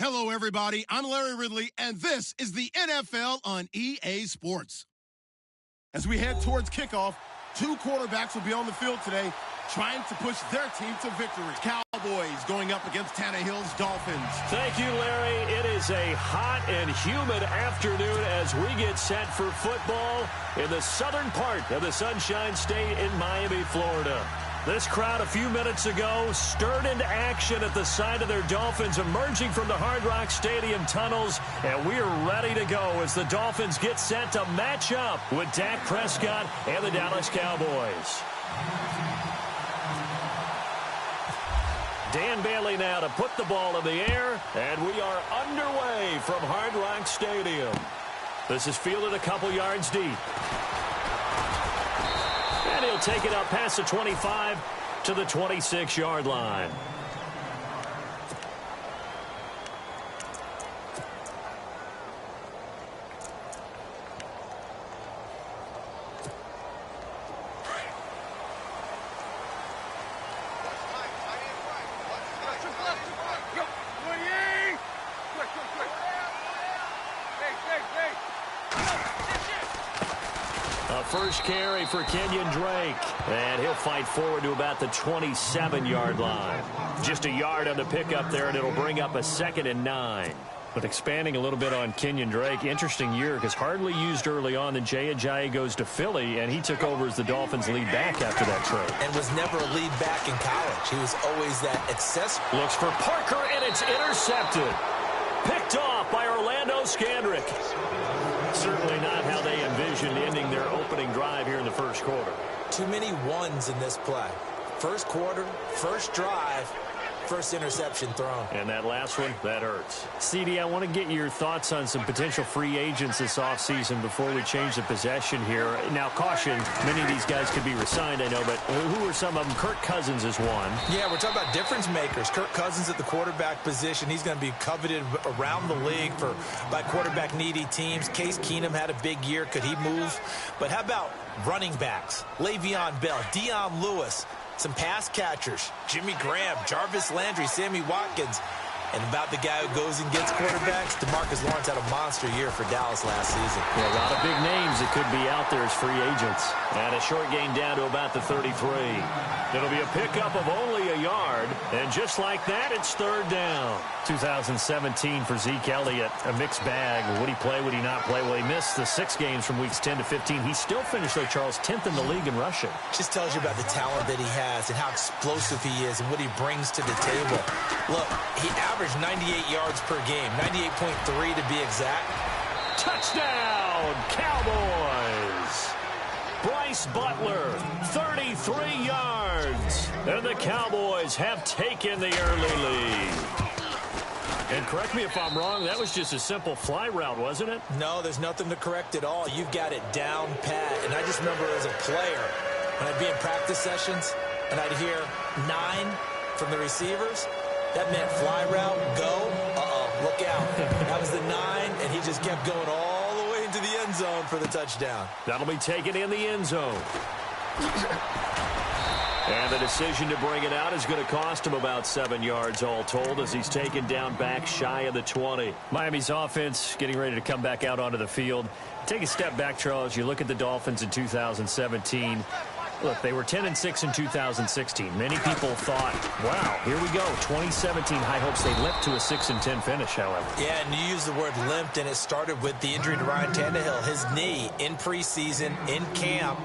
Hello, everybody. I'm Larry Ridley, and this is the NFL on EA Sports. As we head towards kickoff, two quarterbacks will be on the field today trying to push their team to victory. Cowboys going up against Tannehill's Dolphins. Thank you, Larry. It is a hot and humid afternoon as we get set for football in the southern part of the Sunshine State in Miami, Florida. This crowd a few minutes ago stirred into action at the side of their Dolphins emerging from the Hard Rock Stadium tunnels, and we are ready to go as the Dolphins get set to match up with Dak Prescott and the Dallas Cowboys. Dan Bailey now to put the ball in the air, and we are underway from Hard Rock Stadium. This is fielded a couple yards deep. And he'll take it up past the 25 to the 26-yard line. First carry for Kenyon Drake, and he'll fight forward to about the 27-yard line. Just a yard on the pickup there, and it'll bring up a 2nd and 9. But expanding a little bit on Kenyon Drake, interesting year because hardly used early on. Then Jay Ajayi goes to Philly, and he took over as the Dolphins' lead back after that trade. And was never a lead back in college. He was always that accessory. Looks for Parker, and it's intercepted. Picked off by Orlando Scandrick. Certainly not how they envisioned ending their opening drive here in the first quarter. Too many ones in this play. First quarter, first drive, first interception thrown. And that last one, that hurts. CD, I want to get your thoughts on some potential free agents this offseason before we change the possession here. Now, caution, many of these guys could be resigned, I know, but who are some of them? Kirk Cousins is one. Yeah, we're talking about difference makers. Kirk Cousins at the quarterback position. He's going to be coveted around the league by quarterback-needy teams. Case Keenum had a big year. Could he move? But how about running backs? Le'Veon Bell, Dion Lewis. Some pass catchers, Jimmy Graham, Jarvis Landry, Sammy Watkins. And about the guy who goes and gets quarterbacks, DeMarcus Lawrence had a monster year for Dallas last season. Yeah, a lot of big names that could be out there as free agents. And a short gain down to about the 33. It'll be a pickup of only a yard. And just like that, it's 3rd down. 2017 for Zeke Elliott, a mixed bag. Would he play, would he not play? Well, he missed the 6 games from weeks 10 to 15. He still finished, though, Charles, 10th in the league in rushing. Just tells you about the talent that he has and how explosive he is and what he brings to the table. Look, he averaged 98 yards per game, 98.3 to be exact. Touchdown, Cowboys! Bryce Butler, 33 yards. And the Cowboys have taken the early lead. And correct me if I'm wrong, that was just a simple fly route, wasn't it? No, there's nothing to correct at all. You've got it down pat. And I just remember as a player, when I'd be in practice sessions, and I'd hear 9 from the receivers, that meant fly route, go, look out. That was the 9, and he just kept going all the way into the end zone for the touchdown. That'll be taken in the end zone. And the decision to bring it out is going to cost him about 7 yards all told as he's taken down back shy of the 20. Miami's offense getting ready to come back out onto the field. Take a step back, Charles. You look at the Dolphins in 2017. Look, they were 10-6 in 2016. Many people thought, wow, here we go. 2017 high hopes. They limped to a 6-10 finish, however. Yeah, and you used the word limped, and it started with the injury to Ryan Tannehill. His knee in preseason, in camp,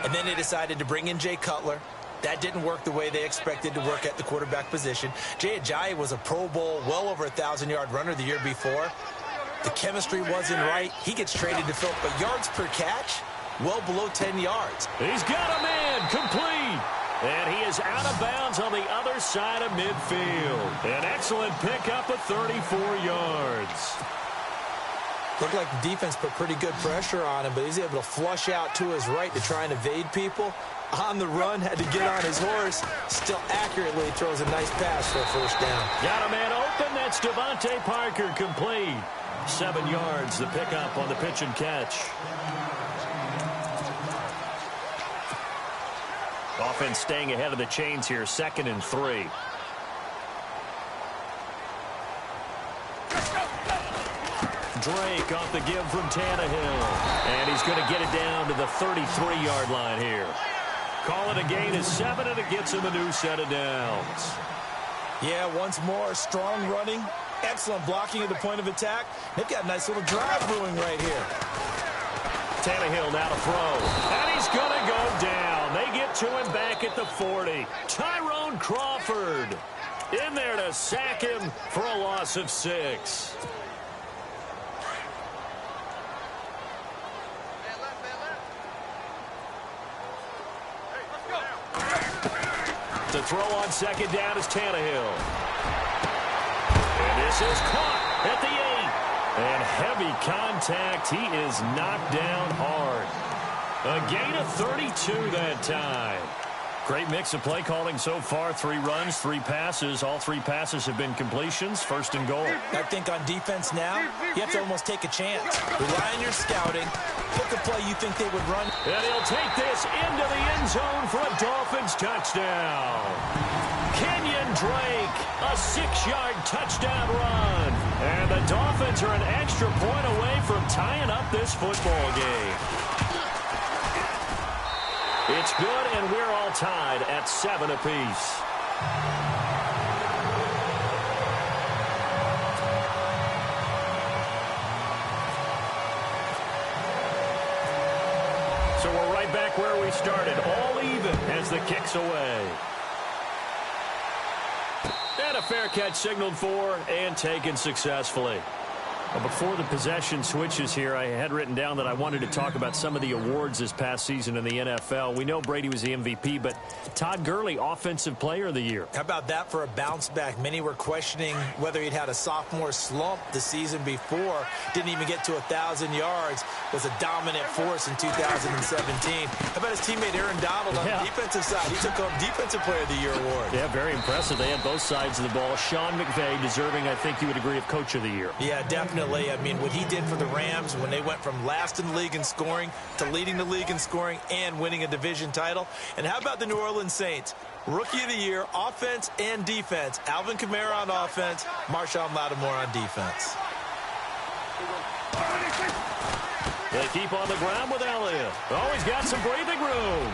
and then they decided to bring in Jay Cutler. That didn't work the way they expected to work at the quarterback position. Jay Ajayi was a Pro Bowl, well over 1,000-yard runner the year before. The chemistry wasn't right. He gets traded to Philip, but yards per catch, well below 10 yards. He's got a man complete. And he is out of bounds on the other side of midfield. An excellent pickup of 34 yards. Looked like the defense put pretty good pressure on him, but he's able to flush out to his right to try and evade people. On the run, had to get on his horse. Still accurately throws a nice pass for a first down. Got a man open. That's Devontae Parker complete. 7 yards, the pickup on the pitch and catch. Offense staying ahead of the chains here, 2nd and 3. Drake off the give from Tannehill. And he's going to get it down to the 33-yard line here. Call it a gain of 7, and it gets him a new set of downs. Yeah, once more, strong running, excellent blocking at the point of attack. They've got a nice little drive brewing right here. Tannehill now to throw, and he's going to go down. They get to him back at the 40. Tyrone Crawford in there to sack him for a loss of 6. To throw on second down is Tannehill. And this is caught at the 8. And heavy contact. He is knocked down hard. A gain of 32 that time. Great mix of play calling so far. 3 runs, 3 passes. All 3 passes have been completions. First and goal. I think on defense now, you have to almost take a chance. Rely on your scouting. Pick a play you think they would run. And he'll take this into the end zone for a Dolphins touchdown. Kenyon Drake, a 6-yard touchdown run. And the Dolphins are an extra point away from tying up this football game. It's good, and we're all tied at 7 apiece. So we're right back where we started, all even as the kick's away. And a fair catch signaled for and taken successfully. Before the possession switches here, I had written down that I wanted to talk about some of the awards this past season in the NFL. We know Brady was the MVP, but Todd Gurley, Offensive Player of the Year. How about that for a bounce back? Many were questioning whether he'd had a sophomore slump the season before. Didn't even get to 1,000 yards. Was a dominant force in 2017. How about his teammate Aaron Donald on the defensive side? He took home Defensive Player of the Year award. Yeah, very impressive. They had both sides of the ball. Sean McVay deserving, I think you would agree, of Coach of the Year. Yeah, definitely. I mean, what he did for the Rams when they went from last in the league in scoring to leading the league in scoring and winning a division title. And how about the New Orleans Saints? Rookie of the Year, offense and defense. Alvin Kamara on offense, Marshawn Lattimore on defense. They keep on the ground with Elliott. Oh, he's got some breathing room.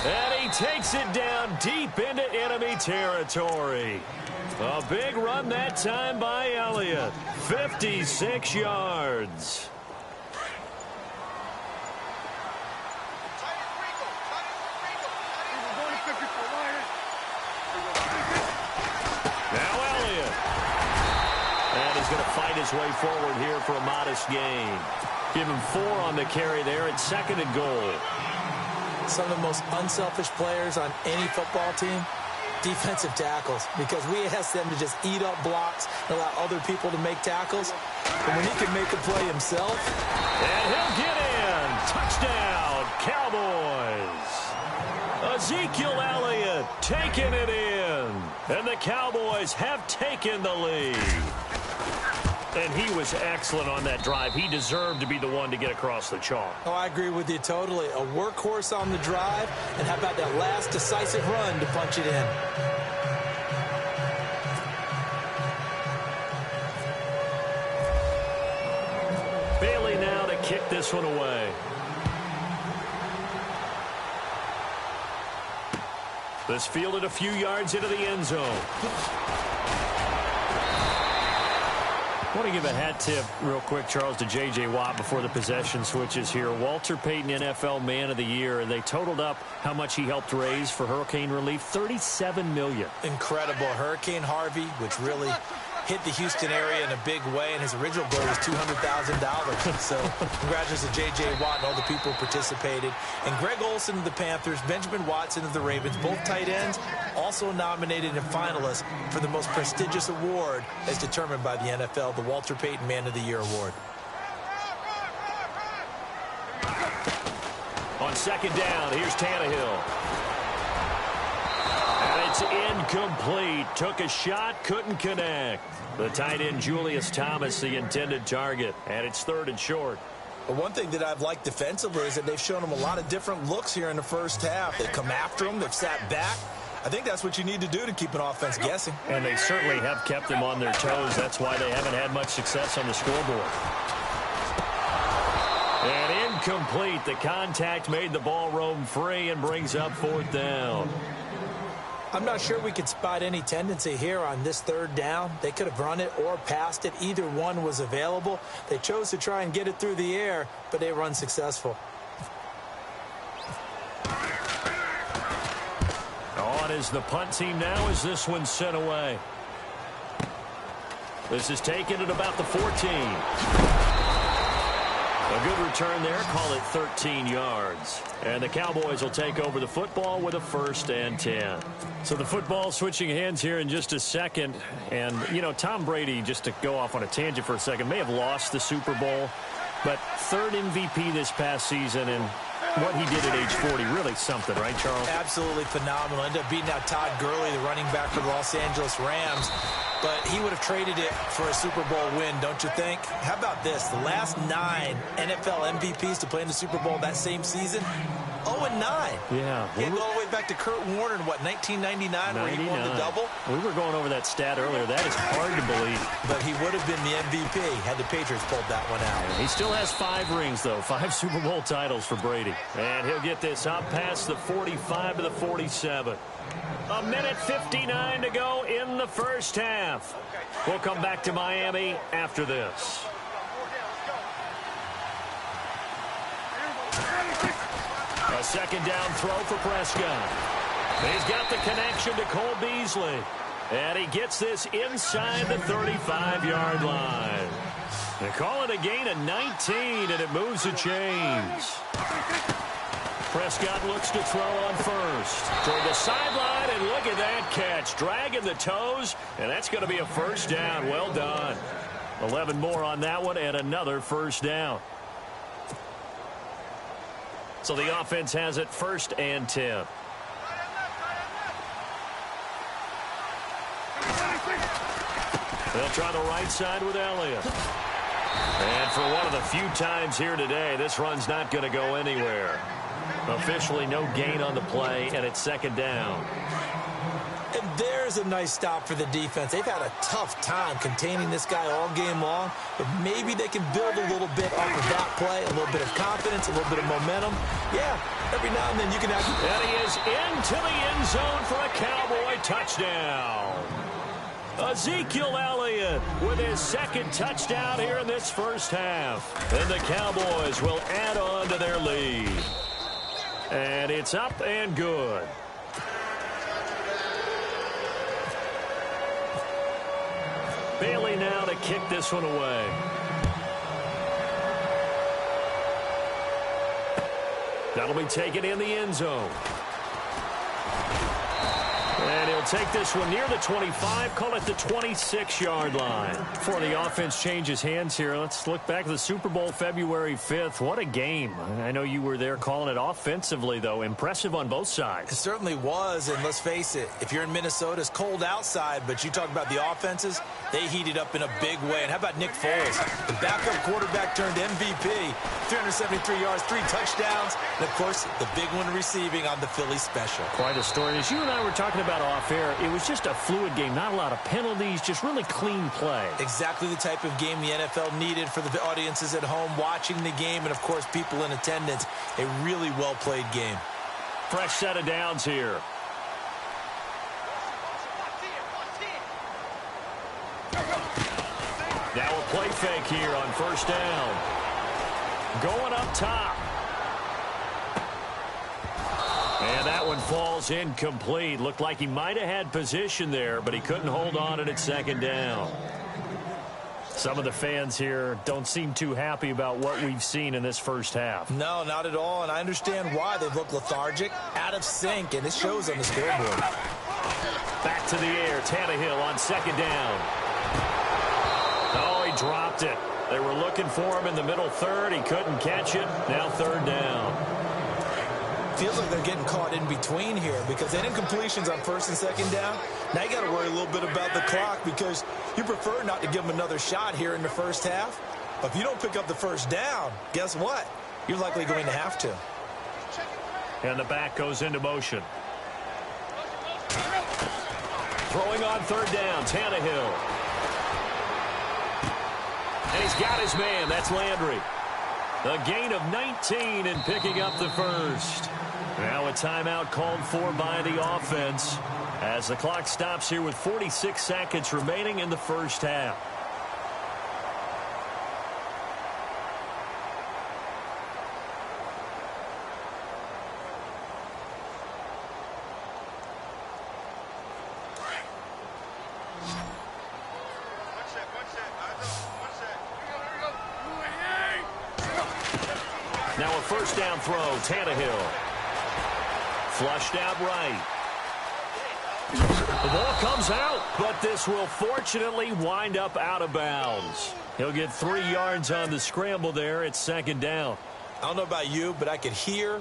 And he takes it down deep into enemy territory. A big run that time by Elliott. 56 yards. Now Elliott. And he's going to fight his way forward here for a modest gain. Give him 4 on the carry there at 2nd and goal. Some of the most unselfish players on any football team, defensive tackles, because we ask them to just eat up blocks and allow other people to make tackles. But when he can make a play himself. And he'll get in. Touchdown, Cowboys. Ezekiel Elliott taking it in. And the Cowboys have taken the lead. And he was excellent on that drive. He deserved to be the one to get across the chalk. Oh, I agree with you totally. A workhorse on the drive. And how about that last decisive run to punch it in? Bailey now to kick this one away. This fielded a few yards into the end zone. I want to give a hat tip real quick, Charles, to J.J. Watt before the possession switches here. Walter Payton, NFL Man of the Year, and they totaled up how much he helped raise for hurricane relief, $37 million. Incredible. Hurricane Harvey, which really hit the Houston area in a big way, and his original goal was $200,000. So congratulations to J.J. Watt and all the people who participated. And Greg Olsen of the Panthers, Benjamin Watson of the Ravens, both tight ends, also nominated and finalists for the most prestigious award as determined by the NFL, the Walter Payton Man of the Year Award. On 2nd down, here's Tannehill. And it's incomplete. Took a shot, couldn't connect. The tight end, Julius Thomas, the intended target. And it's 3rd and short. But one thing that I've liked defensively is that they've shown him a lot of different looks here in the first half. They come after him. They've sat back. I think that's what you need to do to keep an offense guessing. And they certainly have kept them on their toes. That's why they haven't had much success on the scoreboard. And incomplete. The contact made the ball roam free and brings up 4th down. I'm not sure we could spot any tendency here on this 3rd down. They could have run it or passed it. Either one was available. They chose to try and get it through the air, but they were unsuccessful. On is the punt team now as this one's sent away. This is taken at about the 14. A good return there. Call it 13 yards. And the Cowboys will take over the football with a 1st and 10. So the football switching hands here in just a second. And, you know, Tom Brady, just to go off on a tangent for a second, may have lost the Super Bowl. But 3rd MVP this past season, and what he did at age 40, really something, right, Charles? Absolutely phenomenal. Ended up beating out Todd Gurley, the running back for the Los Angeles Rams. But he would have traded it for a Super Bowl win, don't you think? How about this? The last 9 NFL MVPs to play in the Super Bowl that same season, 0-9. Yeah. He had all the way back to Kurt Warner in, what, 1999, where he won the double? We were going over that stat earlier. That is hard to believe. But he would have been the MVP had the Patriots pulled that one out. He still has 5 rings, though. 5 Super Bowl titles for Brady. And he'll get this up past the 45 to the 47. 1:59 to go in the first half. We'll come back to Miami after this. A 2nd down throw for Prescott. He's got the connection to Cole Beasley. And he gets this inside the 35-yard line. They call it a gain of 19, and it moves the chains. Prescott looks to throw on first. Toward the sideline, and look at that catch. Dragging the toes, and that's going to be a 1st down. Well done. 11 more on that one, and another 1st down. So the offense has it 1st and 10. They'll try the right side with Elliott. And for one of the few times here today, this run's not going to go anywhere. Officially no gain on the play, and it's 2nd down. And there's a nice stop for the defense. They've had a tough time containing this guy all game long, but maybe they can build a little bit off of that play, a little bit of confidence, a little bit of momentum. Yeah, every now and then you can have... And he is into the end zone for a Cowboy touchdown. Ezekiel Elliott with his 2nd touchdown here in this first half. And the Cowboys will add on to their lead. And it's up and good. Bailey now to kick this one away. That'll be taken in the end zone. And he'll take this one near the 25, call it the 26-yard line. Before the offense changes hands here, let's look back at the Super Bowl February 5th. What a game. I know you were there calling it offensively, though. Impressive on both sides. It certainly was, and let's face it, if you're in Minnesota, it's cold outside, but you talk about the offenses, they heated up in a big way. And how about Nick Foles, the backup quarterback turned MVP, 373 yards, 3 touchdowns, and, of course, the big one receiving on the Philly special. Quite a story. As you and I were talking about off air, it was just a fluid game, not a lot of penalties, just really clean play. Exactly the type of game the NFL needed for the audiences at home watching the game, and of course people in attendance. A really well played game. Fresh set of downs here. Now a play fake here on 1st down. Going up top. And that one falls incomplete. Looked like he might have had position there, but he couldn't hold on it at 2nd down. Some of the fans here don't seem too happy about what we've seen in this first half. No, not at all, and I understand why. They've looked lethargic, out of sync, and it shows on the scoreboard. Back to the air, Tannehill on 2nd down. Oh, he dropped it. They were looking for him in the middle 3rd. He couldn't catch it. Now 3rd down. Feels like they're getting caught in between here because they had incompletions on 1st and 2nd down. Now you got to worry a little bit about the clock because you prefer not to give them another shot here in the first half. But if you don't pick up the 1st down, guess what? You're likely going to have to. And the back goes into motion. Throwing on third down, Tannehill. And he's got his man. That's Landry. A gain of 19 and picking up the first. Now a timeout called for by the offense as the clock stops here with 46 seconds remaining in the first half. Now a first down throw, Tannehill. Flushed out right. The ball comes out, but this will fortunately wind up out of bounds. He'll get 3 yards on the scramble there. It's second down. I don't know about you, but I could hear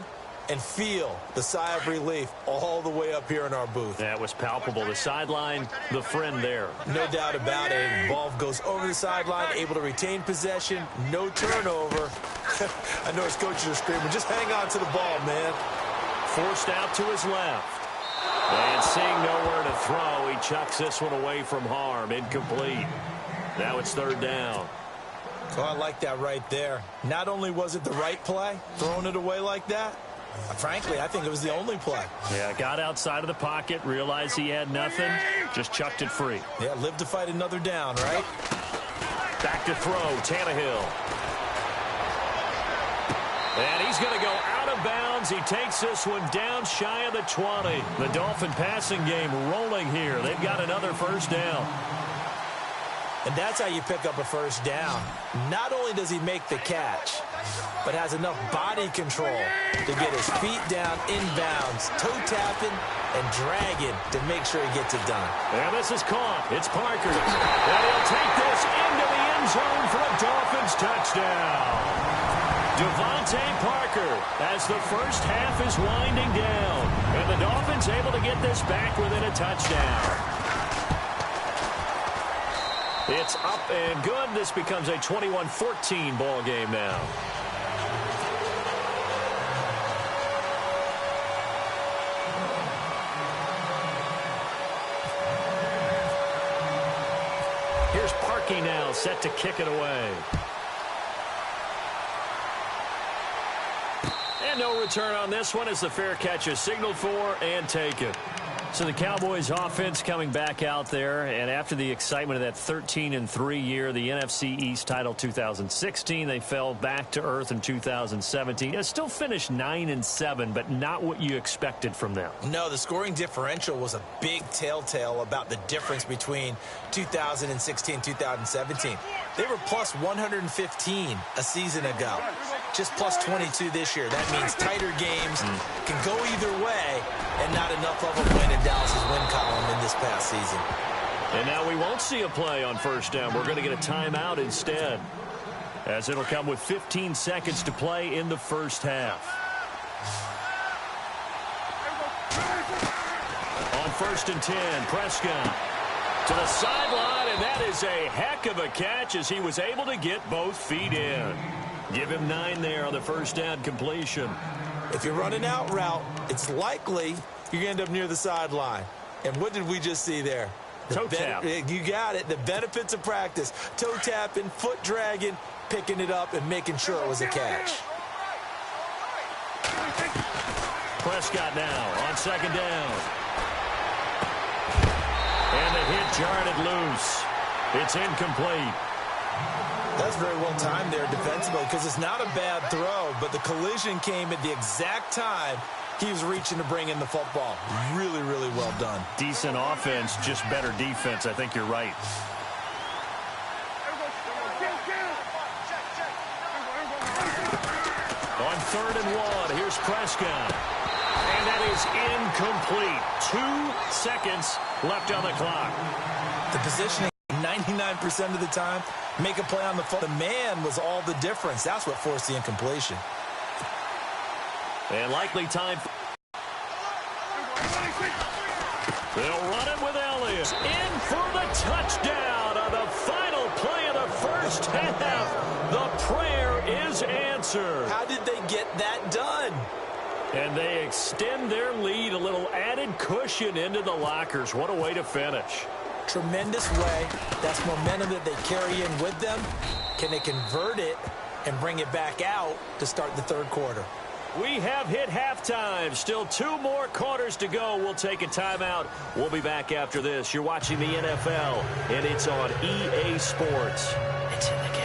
and feel the sigh of relief all the way up here in our booth. That was palpable. The sideline, the friend there. No doubt about it. The ball goes over the sideline, able to retain possession, no turnover. I know his coaches are screaming, just hang on to the ball, man. Forced out to his left. And seeing nowhere to throw, he chucks this one away from harm. Incomplete. Now it's third down. Oh, I like that right there. Not only was it the right play, throwing it away like that, frankly, I think it was the only play. Yeah, got outside of the pocket, realized he had nothing, just chucked it free. Yeah, live to fight another down, right? Back to throw, Tannehill. And he's going to go out of bounds. He takes this one down shy of the 20. The Dolphin passing game rolling here. They've got another first down. And that's how you pick up a first down. Not only does he make the catch, but has enough body control to get his feet down inbounds, toe tapping and dragging to make sure he gets it done. And this is caught. It's Parker. And he'll take this into the end zone for a Dolphins touchdown. Devontae Parker as the first half is winding down. And the Dolphins able to get this back within a touchdown. It's up and good. This becomes a 21-14 ball game now. Here's Parkey now, set to kick it away. And no return on this one as the fair catch is signaled for and taken. So the Cowboys offense coming back out there, and after the excitement of that 13-3 year, the NFC East title 2016, they fell back to earth in 2017. They still finished 9-7, but not what you expected from them. No, the scoring differential was a big telltale about the difference between 2016 and 2017. They were plus 115 a season ago. Just plus 22 this year. That means tighter games can go either way, and not enough of them win in Dallas's win column in this past season. And now we won't see a play on first down. We're going to get a timeout instead, as it'll come with 15 seconds to play in the first half. On 1st and 10, Prescott to the sideline, and that is a heck of a catch as he was able to get both feet in. Give him 9 there on the first down completion. If you're running out route, it's likely you're going to end up near the sideline. And what did we just see there? Toe tap. You got it. The benefits of practice. Toe tapping, foot dragging, picking it up, and making sure it was a catch. Prescott now on second down. And the hit jarred it loose. It's incomplete. That's very well timed there defensively because it's not a bad throw, but the collision came at the exact time he was reaching to bring in the football. Really, really well done. Decent offense, just better defense. I think you're right. On 3rd and 1, here's Prescott. And that is incomplete. 2 seconds left on the clock. The positioning 99% of the time, make a play on the foot. The man was all the difference. That's what forced the incompletion. And likely time. They'll run it with Elliott. In for the touchdown on the final play of the first half. The prayer is answered. How did they get that done? And they extend their lead, a little added cushion into the lockers. What a way to finish. Tremendous way. That's momentum that they carry in with them. Can they convert it and bring it back out to start the third quarter? We have hit halftime. Still 2 more quarters to go. We'll take a timeout. We'll be back after this. You're watching the NFL, and it's on EA Sports. It's in the game.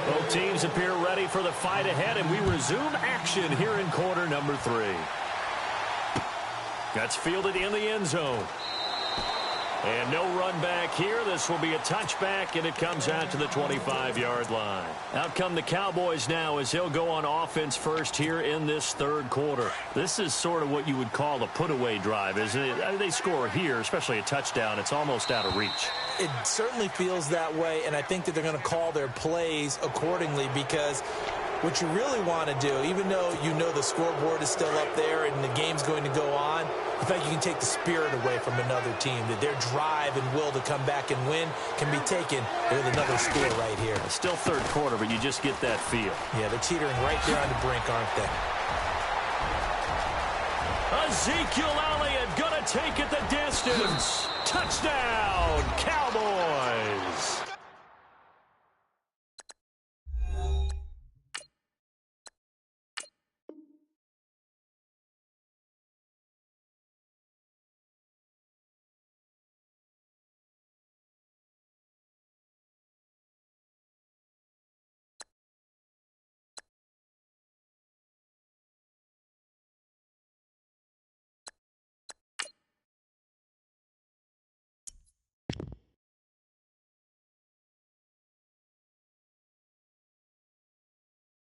Both teams appear ready for the fight ahead, and we resume action here in quarter number 3. That's fielded in the end zone. And no run back here. This will be a touchback, and it comes out to the 25-yard line. Out come the Cowboys now as he'll go on offense first here in this third quarter. This is sort of what you would call a put-away drive, isn't it? They score here, especially a touchdown. It's almost out of reach. It certainly feels that way, and I think that they're going to call their plays accordingly because what you really want to do, even though you know the scoreboard is still up there and the game's going to go on, in fact, you can take the spirit away from another team, that their drive and will to come back and win can be taken with another score right here. It's still third quarter, but you just get that feel. Yeah, they're teetering right there on the brink, aren't they? Ezekiel Elliott going to take it the distance. Touchdown, Cowboys.